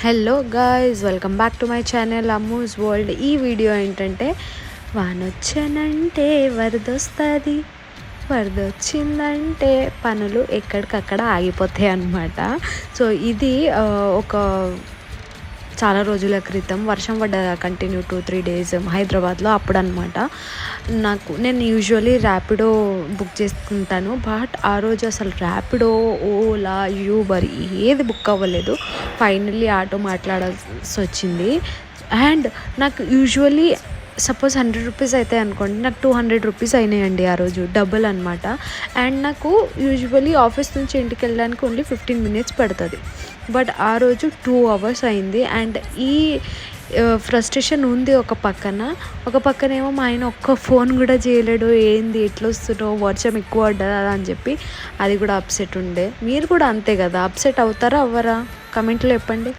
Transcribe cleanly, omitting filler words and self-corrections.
Hello guys, welcome back to my channel Ammu's world. ఈ video ఏంటంటే వానొచ్చనంటే వరదొస్తుంది, వరదొచ్చిందంటే పనులు ఎక్కడికక్కడ ఆగిపోతాయి అన్నమాట. సో ఇది ఒక చాలా రోజుల క్రితం వర్షం పడ్డ కంటిన్యూ 2-3 days హైదరాబాద్లో. అప్పుడు అనమాట నేను యూజువల్లీ ర్యాపిడో బుక్ చేసుకుంటాను. బట్ ఆ రోజు అసలు ర్యాపిడో, ఓలా, యూబర్ ఏది బుక్ అవ్వలేదు. ఫైనల్లీ ఆటో మాట్లాడాల్సి వచ్చింది. అండ్ నాకు యూజువల్లీ సపోజ్ 100 రూపీస్ అయితే అనుకోండి, నాకు 200 రూపీస్ అయినాయండి ఆ రోజు, డబుల్ అనమాట. అండ్ నాకు యూజువల్లీ ఆఫీస్ నుంచి ఇంటికి వెళ్ళడానికి ఓన్లీ 15 minutes పడుతుంది. బట్ ఆ రోజు 2 hours అయింది. అండ్ ఈ ఫ్రస్ట్రేషన్ ఉంది ఒక పక్కనేమో మా ఆయన ఒక్క ఫోన్ కూడా చేయలేడు. ఏంది ఎట్లా వస్తున్నావు, వర్షం ఎక్కువ పడ్డదా అని చెప్పి అది కూడా అప్సెట్ ఉండే. మీరు కూడా అంతే కదా, అప్సెట్ అవుతారా అవ్వరా? కమెంట్లో చెప్పండి.